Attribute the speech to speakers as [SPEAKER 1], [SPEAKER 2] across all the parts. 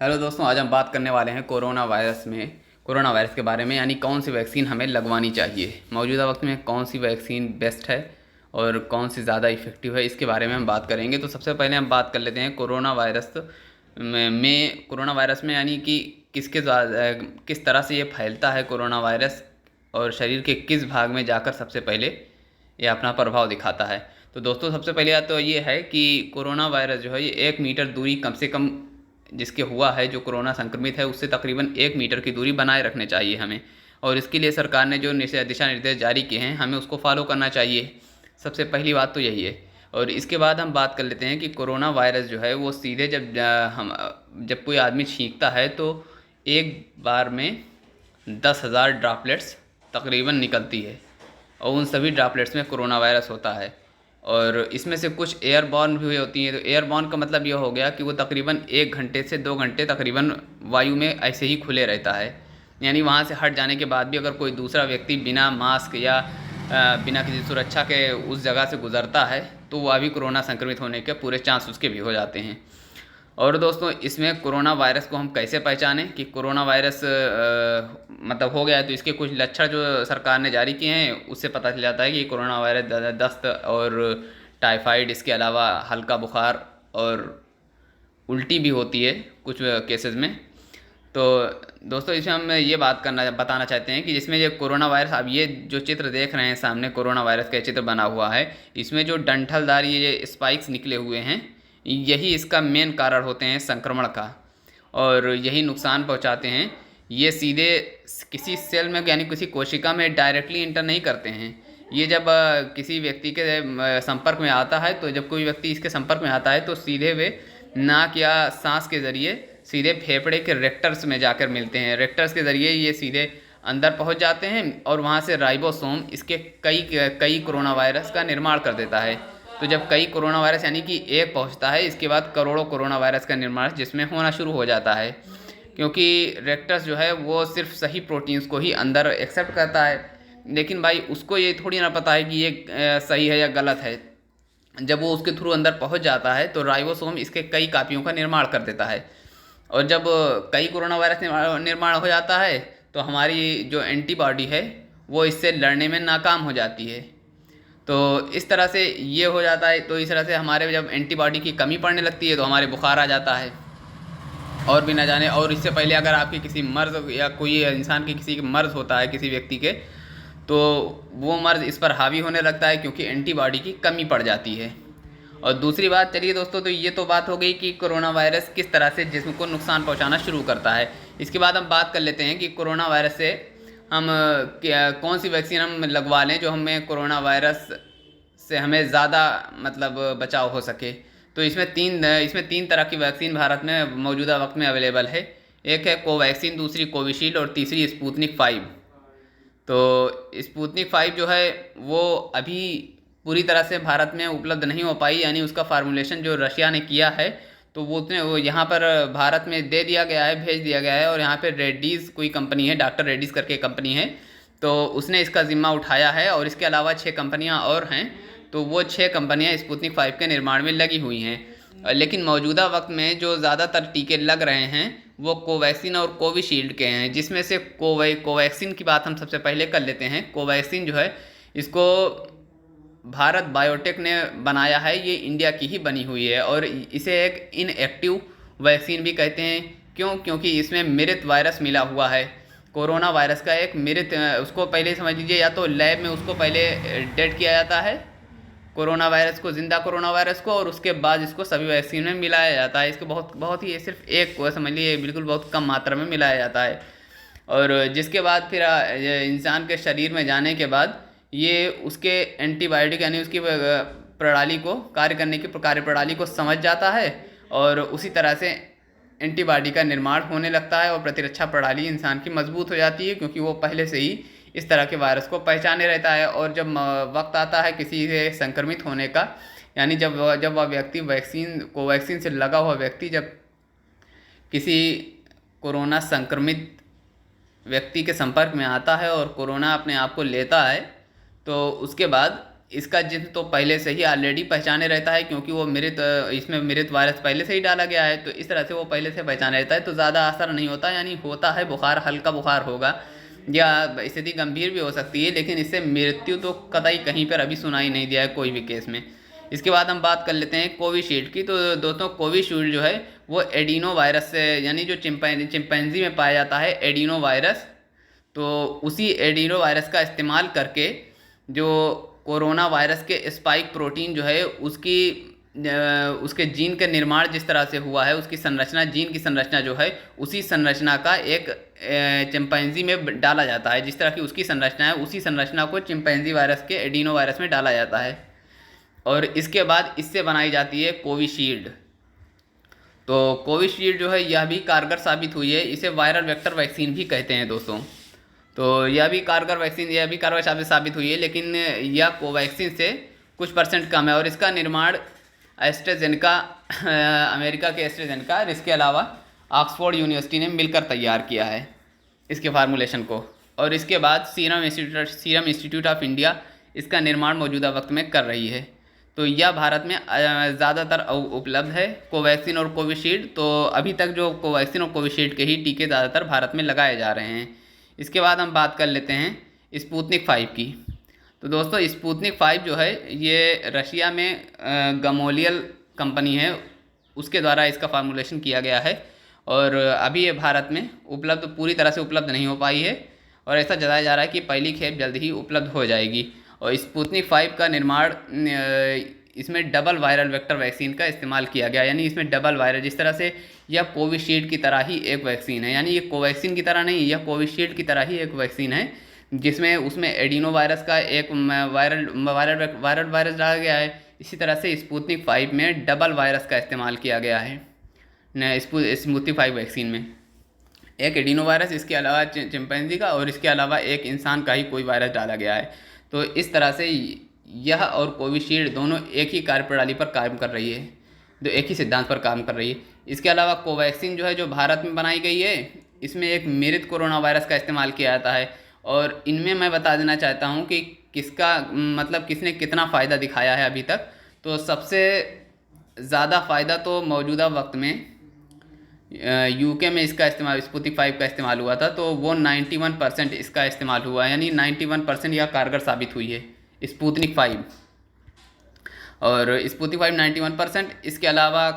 [SPEAKER 1] Hello दोस्तों, आज हम बात करने वाले हैं कोरोना वायरस के बारे में, यानी कौन सी वैक्सीन हमें लगवानी चाहिए। मौजूदा वक्त में कौन सी वैक्सीन बेस्ट है और कौन सी ज़्यादा इफ़ेक्टिव है, इसके बारे में हम बात करेंगे। तो सबसे पहले हम बात कर लेते हैं कोरोना वायरस में यानी कि किस तरह से ये फैलता है कोरोना वायरस, और शरीर के किस भाग में जाकर सबसे पहले ये अपना प्रभाव दिखाता है। तो दोस्तों, सबसे पहले बात तो ये है कि कोरोना वायरस जो है ये 1 मीटर दूरी कम से कम जिसके हुआ है, जो कोरोना संक्रमित है, उससे तकरीबन 1 मीटर की दूरी बनाए रखने चाहिए हमें। और इसके लिए सरकार ने जो दिशा निर्देश जारी किए हैं, हमें उसको फॉलो करना चाहिए। सबसे पहली बात तो यही है। और इसके बाद हम बात कर लेते हैं कि कोरोना वायरस जो है वो सीधे जब कोई आदमी छींकता है तो एक बार में 10,000 ड्रॉपलेट्स तकरीबन निकलती है, और उन सभी ड्रॉपलेट्स में कोरोना वायरस होता है। और इसमें से कुछ एयरबॉर्न भी होती हैं। तो एयरबॉर्न का मतलब ये हो गया कि वो तकरीबन 1 घंटे से 2 घंटे तकरीबन वायु में ऐसे ही खुले रहता है, यानी वहाँ से हट जाने के बाद भी अगर कोई दूसरा व्यक्ति बिना मास्क या बिना किसी सुरक्षा के उस जगह से गुजरता है तो वह भी कोरोना संक्रमित होने के पूरे चांस उसके भी हो जाते हैं। और दोस्तों, इसमें कोरोना वायरस को हम कैसे पहचानें कि कोरोना वायरस मतलब हो गया है, तो इसके कुछ लक्षण जो सरकार ने जारी किए हैं उससे पता चल जाता है कि कोरोना वायरस दस्त और टाइफाइड, इसके अलावा हल्का बुखार और उल्टी भी होती है कुछ केसेस में। तो दोस्तों, इसमें हम ये बताना चाहते हैं कि जिसमें ये कोरोना वायरस, अब ये जो चित्र देख रहे हैं सामने, कोरोना वायरस का चित्र बना हुआ है, इसमें जो डंठलदार ये स्पाइक्स निकले हुए हैं, यही इसका मेन कारण होते हैं संक्रमण का, और यही नुकसान पहुंचाते हैं। ये सीधे किसी सेल में यानी किसी कोशिका में डायरेक्टली इंटर नहीं करते हैं। ये जब किसी व्यक्ति के संपर्क में आता है, तो जब कोई व्यक्ति इसके संपर्क में आता है तो सीधे वे नाक या सांस के ज़रिए सीधे फेफड़े के रेक्टर्स में जाकर मिलते हैं। रेक्टर्स के ज़रिए ये सीधे अंदर पहुंच जाते हैं और वहां से राइबोसोम इसके कई कोरोना वायरस का निर्माण कर देता है। तो जब कई कोरोना वायरस यानी कि एक पहुंचता है, इसके बाद करोड़ों कोरोना वायरस का निर्माण जिसमें होना शुरू हो जाता है, क्योंकि रेक्टस जो है वो सिर्फ सही प्रोटीन्स को ही अंदर एक्सेप्ट करता है। लेकिन भाई उसको ये थोड़ी ना पता है कि ये सही है या गलत है। जब वो उसके थ्रू अंदर पहुंच जाता है तो राइबोसोम इसके कई कापियों का निर्माण कर देता है, और जब कई कोरोना वायरस निर्माण हो जाता है तो हमारी जो एंटीबॉडी है वो इससे लड़ने में नाकाम हो जाती है। तो इस तरह से ये हो जाता है। तो इस तरह से हमारे जब एंटीबॉडी की कमी पड़ने लगती है तो हमारे बुखार आ जाता है, और भी ना जाने। और इससे पहले अगर आपके किसी मर्ज या कोई इंसान की किसी के मर्ज होता है किसी व्यक्ति के, तो वो मर्ज इस पर हावी होने लगता है क्योंकि एंटीबॉडी की कमी पड़ जाती है। और दूसरी बात, चलिए दोस्तों, तो ये तो बात हो गई कि कोरोना वायरस किस तरह से जिस्म को नुकसान पहुंचाना शुरू करता है। इसके बाद हम बात कर लेते हैं कि कोरोना वायरस से हम कौन सी वैक्सीन हम लगवा लें जो हमें कोरोना वायरस से हमें ज़्यादा मतलब बचाव हो सके। तो इसमें तीन तरह की वैक्सीन भारत में मौजूदा वक्त में अवेलेबल है। एक है कोवैक्सीन, दूसरी कोविशील्ड और तीसरी स्पुतनिक 5। तो स्पुतनिक 5 जो है वो अभी पूरी तरह से भारत में उपलब्ध नहीं हो पाई, यानी उसका फार्मूलेशन जो रशिया ने किया है तो वो यहाँ पर भारत में दे दिया गया है, भेज दिया गया है। और यहाँ पे रेड्डीज़ कोई कंपनी है, डॉक्टर रेड्डीज़ करके कंपनी है, तो उसने इसका ज़िम्मा उठाया है। और इसके अलावा 6 कंपनियाँ और हैं, तो वो 6 कंपनियाँ स्पुतनिक 5 के निर्माण में लगी हुई हैं। लेकिन मौजूदा वक्त में जो ज़्यादातर टीके लग रहे हैं वो कोवैक्सीन और कोविशील्ड के हैं, जिसमें से कोवैक्सीन की बात हम सबसे पहले कर लेते हैं। कोवैक्सीन जो है, इसको भारत बायोटेक ने बनाया है, ये इंडिया की ही बनी हुई है, और इसे एक इनएक्टिव वैक्सीन भी कहते हैं। क्यों? क्योंकि इसमें मृत वायरस मिला हुआ है। कोरोना वायरस का एक मृत, उसको पहले समझ लीजिए, या तो लैब में उसको पहले डेड किया जाता है कोरोना वायरस को, जिंदा कोरोना वायरस को, और उसके बाद इसको सभी वैक्सीन में मिलाया जाता है। इसको बहुत बहुत ही सिर्फ एक को समझ लीजिए, बिल्कुल बहुत कम मात्रा में मिलाया जाता है। और जिसके बाद फिर इंसान के शरीर में जाने के बाद ये उसके एंटीबायोटिक यानी उसकी प्रणाली को कार्य प्रणाली को समझ जाता है, और उसी तरह से एंटीबॉडी का निर्माण होने लगता है और प्रतिरक्षा प्रणाली इंसान की मजबूत हो जाती है, क्योंकि वो पहले से ही इस तरह के वायरस को पहचाने रहता है। और जब वक्त आता है किसी से संक्रमित होने का, यानी जब वह व्यक्ति कोवैक्सीन से लगा हुआ व्यक्ति जब किसी कोरोना संक्रमित व्यक्ति के संपर्क में आता है और कोरोना अपने आप को लेता है, तो उसके बाद इसका जिस्म तो पहले से ही ऑलरेडी पहचाने रहता है, क्योंकि वो इसमें मृत वायरस पहले से ही डाला गया है, तो इस तरह से वो पहले से पहचाने रहता है, तो ज़्यादा असर नहीं होता। यानी होता है बुखार, हल्का बुखार होगा या स्थिति गंभीर भी हो सकती है, लेकिन इससे मृत्यु तो कतई कहीं पर अभी सुनाई नहीं दिया है कोई भी केस में। इसके बाद हम बात कर लेते हैं कोविशील्ड की। तो दोस्तों कोविशील्ड जो है वो एडिनो वायरस से, यानी जो चिंपैंजी में पाया जाता है एडिनो वायरस, तो उसी एडिनो वायरस का इस्तेमाल करके जो कोरोना वायरस के स्पाइक प्रोटीन जो है उसके जीन का निर्माण जिस तरह से हुआ है, उसकी संरचना, जीन की संरचना जो है उसी संरचना का एक चिंपैंजी में डाला जाता है। जिस तरह की उसकी संरचना है उसी संरचना को चिंपैंजी वायरस के एडिनो वायरस में डाला जाता है, और इसके बाद इससे बनाई जाती है कोविशील्ड। तो कोविशील्ड जो है यह भी कारगर साबित हुई है। इसे वायरल वेक्टर वैक्सीन भी कहते हैं दोस्तों। तो यह भी कारगर साबित हुई है, लेकिन यह कोवैक्सीन से कुछ % कम है, और इसका निर्माण एस्ट्राजेनेका अमेरिका के एस्ट्राजेनेका और इसके अलावा ऑक्सफोर्ड यूनिवर्सिटी ने मिलकर तैयार किया है इसके फार्मूलेशन को। और इसके बाद सीरम इंस्टीट्यूट ऑफ इंडिया इसका निर्माण मौजूदा वक्त में कर रही है। तो यह भारत में ज़्यादातर उपलब्ध है, कोवैक्सीन और कोविशील्ड। तो अभी तक जो कोवैक्सीन और कोविशील्ड के ही टीके ज़्यादातर भारत में लगाए जा रहे हैं। इसके बाद हम बात कर लेते हैं स्पुतनिक 5 की। तो दोस्तों स्पुतनिक 5 जो है ये रशिया में गमोलियल कंपनी है, उसके द्वारा इसका फार्मूलेशन किया गया है, और अभी ये भारत में पूरी तरह से उपलब्ध नहीं हो पाई है, और ऐसा जताया जा रहा है कि पहली खेप जल्द ही उपलब्ध हो जाएगी। और स्पुतनिक 5 का निर्माण इसमें डबल वायरल वेक्टर वैक्सीन का इस्तेमाल किया गया, यानी इसमें डबल वायरल, जिस तरह से यह कोविशील्ड की तरह ही एक वैक्सीन है, यानी ये कोवैक्सीन की तरह नहीं, यह कोविशील्ड की तरह ही एक वैक्सीन है, जिसमें उसमें एडिनो वायरस का एक वायरस डाला गया है। इसी तरह से स्पुतनिक 5 में डबल वायरस का इस्तेमाल किया गया है स्पुतनिक 5 वैक्सीन में, एक एडिनो वायरस, इसके अलावा चिंपैंजी का, और इसके अलावा एक इंसान का ही कोई वायरस डाला गया है। तो इस तरह से यह और कोविशील्ड दोनों एक ही कार्यप्रणाली पर काम कर रही है, जो एक ही सिद्धांत पर काम कर रही है। इसके अलावा कोवैक्सीन जो है जो भारत में बनाई गई है, इसमें एक मृत कोरोना वायरस का इस्तेमाल किया जाता है, और इनमें मैं बता देना चाहता हूँ कि किसने कितना फ़ायदा दिखाया है अभी तक। तो सबसे ज़्यादा फ़ायदा तो मौजूदा वक्त में यूके में इसका इस्तेमाल स्पुतनिक 5 का इस्तेमाल हुआ था, तो वो 91% इसका इस्तेमाल हुआ है, यानी 91% यह कारगर साबित हुई है स्पुतनिक 5। और स्पुतनिक 5 91%, इसके अलावा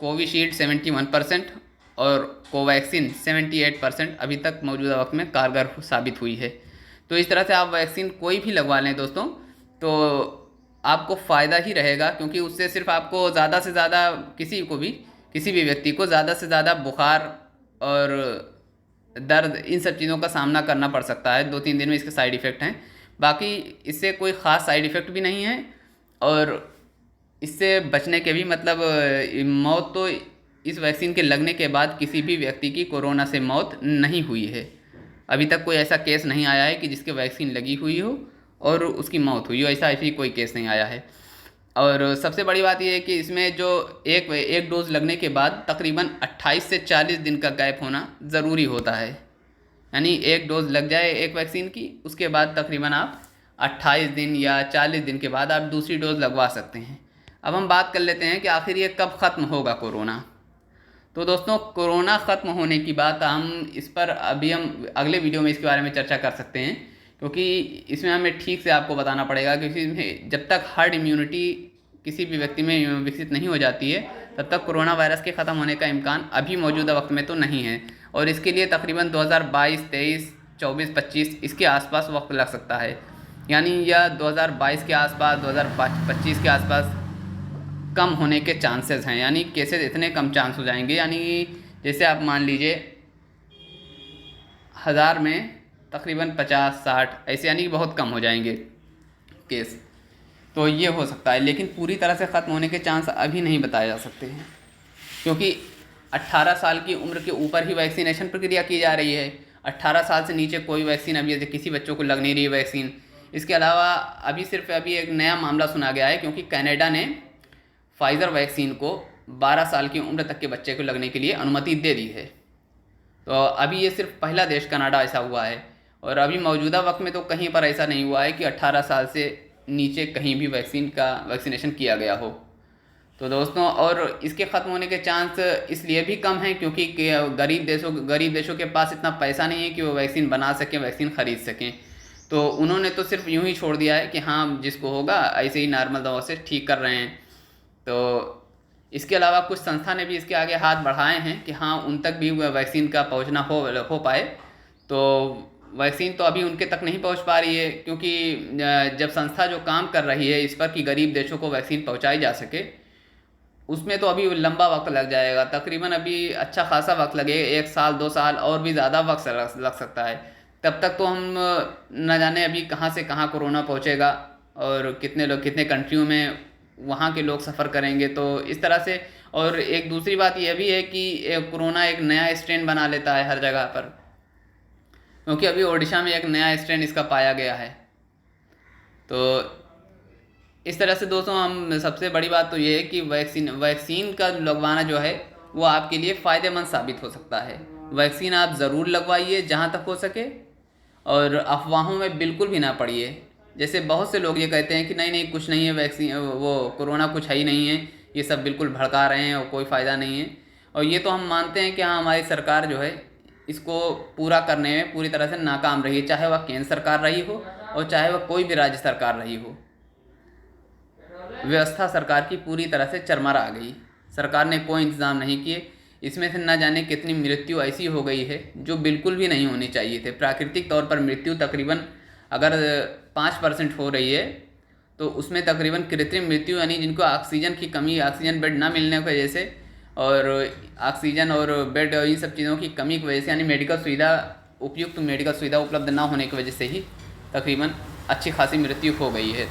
[SPEAKER 1] कोविशील्ड 71% और कोवैक्सीन 78% अभी तक मौजूदा वक्त में कारगर साबित हुई है। तो इस तरह से आप वैक्सीन कोई भी लगवा लें दोस्तों, तो आपको फ़ायदा ही रहेगा, क्योंकि उससे सिर्फ आपको ज़्यादा से ज़्यादा किसी भी व्यक्ति को ज़्यादा से ज़्यादा बुखार और दर्द, इन सब चीज़ों का सामना करना पड़ सकता है। 2-3 दिन में इसके साइड इफ़ेक्ट हैं, बाकी इससे कोई ख़ास साइड इफ़ेक्ट भी नहीं है, और इससे बचने के भी मौत तो इस वैक्सीन के लगने के बाद किसी भी व्यक्ति की कोरोना से मौत नहीं हुई है। अभी तक कोई ऐसा केस नहीं आया है कि जिसके वैक्सीन लगी हुई हो और उसकी मौत हुई हो, ऐसा कोई केस नहीं आया है। और सबसे बड़ी बात यह है कि इसमें जो एक डोज लगने के बाद तकरीबन 28 से 40 दिन का गैप होना ज़रूरी होता है, यानी एक डोज लग जाए एक वैक्सीन की, उसके बाद तकरीबन आप 28 दिन या 40 दिन के बाद आप दूसरी डोज लगवा सकते हैं। अब हम बात कर लेते हैं कि आखिर ये कब ख़त्म होगा कोरोना। तो दोस्तों कोरोना ख़त्म होने की बात हम अगले वीडियो में इसके बारे में चर्चा कर सकते हैं, क्योंकि इसमें हमें ठीक से आपको बताना पड़ेगा, क्योंकि इसमें जब तक हर्ड इम्यूनिटी किसी भी व्यक्ति में विकसित नहीं हो जाती है, तब तक कोरोना वायरस के ख़त्म होने का इम्कान अभी मौजूदा वक्त में तो नहीं है, और इसके लिए तकरीबन 2022, 23, 24, 25 इसके आसपास वक्त लग सकता है। यानी यह 2022 के आसपास, 2025 के आसपास कम होने के चांसेस हैं, यानी केसेस इतने कम चांस हो जाएंगे, यानी जैसे आप मान लीजिए 1000 में तकरीबन 50-60 ऐसे, यानी कि बहुत कम हो जाएंगे केस। तो ये हो सकता है, लेकिन पूरी तरह से ख़त्म होने के चांस अभी नहीं बताए जा सकते हैं, क्योंकि 18 साल की उम्र के ऊपर ही वैक्सीनेशन प्रक्रिया की जा रही है। 18 साल से नीचे कोई वैक्सीन अभी किसी बच्चों को लग नहीं रही है वैक्सीन। इसके अलावा अभी एक नया मामला सुना गया है, क्योंकि कनाडा ने फाइज़र वैक्सीन को 12 साल की उम्र तक के बच्चे को लगने के लिए अनुमति दे दी है। तो अभी ये सिर्फ पहला देश कनाडा ऐसा हुआ है, और अभी मौजूदा वक्त में तो कहीं पर ऐसा नहीं हुआ है कि 18 साल से नीचे कहीं भी वैक्सीनेशन किया गया हो। तो दोस्तों, और इसके ख़त्म होने के चांस इसलिए भी कम हैं क्योंकि गरीब देशों के पास इतना पैसा नहीं है कि वो वैक्सीन बना सकें, वैक्सीन ख़रीद सकें। तो उन्होंने तो सिर्फ यूं ही छोड़ दिया है कि हाँ जिसको होगा ऐसे ही नॉर्मल दवा से ठीक कर रहे हैं। तो इसके अलावा कुछ संस्था ने भी इसके आगे हाथ बढ़ाए हैं कि हाँ उन तक भी वैक्सीन का पहुंचना हो पाए। तो वैक्सीन तो अभी उनके तक नहीं पहुंच पा रही है क्योंकि जब संस्था जो काम कर रही है इस पर कि गरीब देशों को वैक्सीन पहुंचाई जा सके, उसमें तो अभी लंबा वक्त लग जाएगा। तकरीबन अभी अच्छा खासा वक्त लगेगा, 1 साल 2 साल और भी ज़्यादा वक्त लग सकता है। तब तक तो हम न जाने अभी कहाँ से कहाँ कोरोना पहुँचेगा और कितने लोग कितने कंट्रियों में वहाँ के लोग सफ़र करेंगे। तो इस तरह से, और एक दूसरी बात यह भी है कि कोरोना एक नया स्ट्रेन बना लेता है हर जगह पर, क्योंकि अभी ओडिशा में एक नया स्ट्रेन इसका पाया गया है। तो इस तरह से दोस्तों, हम सबसे बड़ी बात तो ये है कि वैक्सीन का लगवाना जो है वो आपके लिए फ़ायदेमंद साबित हो सकता है। वैक्सीन आप ज़रूर लगवाइए जहाँ तक हो सके, और अफवाहों में बिल्कुल भी ना पड़िए। जैसे बहुत से लोग ये कहते हैं कि नहीं नहीं कुछ नहीं है, वैक्सीन वो कोरोना कुछ है ही नहीं है, ये सब बिल्कुल भड़का रहे हैं और कोई फ़ायदा नहीं है। और ये तो हम मानते हैं कि हाँ हमारी सरकार जो है इसको पूरा करने में पूरी तरह से नाकाम रही है, चाहे वह केंद्र सरकार रही हो और चाहे वह कोई भी राज्य सरकार रही हो। व्यवस्था सरकार की पूरी तरह से चरमरा आ गई, सरकार ने कोई इंतज़ाम नहीं किए। इसमें से न जाने कितनी मृत्यु ऐसी हो गई है जो बिल्कुल भी नहीं होनी चाहिए थे। प्राकृतिक तौर पर मृत्यु तकरीबन अगर 5% हो रही है तो उसमें तकरीबन कृत्रिम मृत्यु यानी जिनको ऑक्सीजन की कमी, ऑक्सीजन बेड ना मिलने की वजह से और ऑक्सीजन और बेड इन सब चीज़ों की कमी की वजह से, यानी उपयुक्त मेडिकल सुविधा उपलब्ध ना होने की वजह से ही तकरीबन अच्छी खासी मृत्यु हो गई है।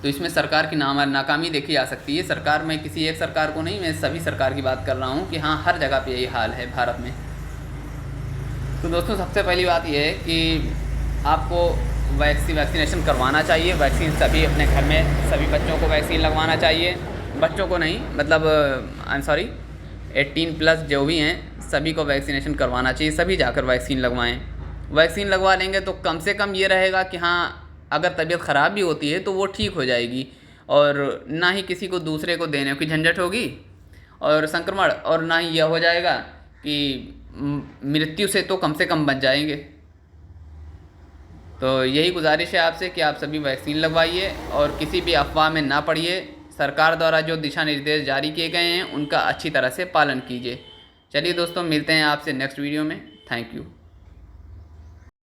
[SPEAKER 1] तो इसमें सरकार की नाकामी देखी जा सकती है। सरकार में किसी एक सरकार को नहीं, मैं सभी सरकार की बात कर रहा हूँ कि हाँ हर जगह पे यही हाल है भारत में। तो दोस्तों, सबसे पहली बात यह है कि आपको वैक्सीनेशन करवाना चाहिए। वैक्सीन सभी अपने घर में सभी बच्चों को वैक्सीन लगवाना चाहिए। बच्चों को नहीं, मतलब 18+ जो भी हैं सभी को वैक्सीनेशन करवाना चाहिए। सभी जाकर वैक्सीन लगवाएँ। वैक्सीन लगवा लेंगे तो कम से कम ये रहेगा कि हाँ अगर तबीयत ख़राब भी होती है तो वो ठीक हो जाएगी, और ना ही किसी को दूसरे को देने की झंझट होगी और संक्रमण, और ना ही यह हो जाएगा कि मृत्यु से तो कम से कम बच जाएंगे। तो यही गुजारिश है आपसे कि आप सभी वैक्सीन लगवाइए और किसी भी अफवाह में ना पड़िए। सरकार द्वारा जो दिशा निर्देश जारी किए गए हैं उनका अच्छी तरह से पालन कीजिए। चलिए दोस्तों, मिलते हैं आपसे नेक्स्ट वीडियो में। Thank you.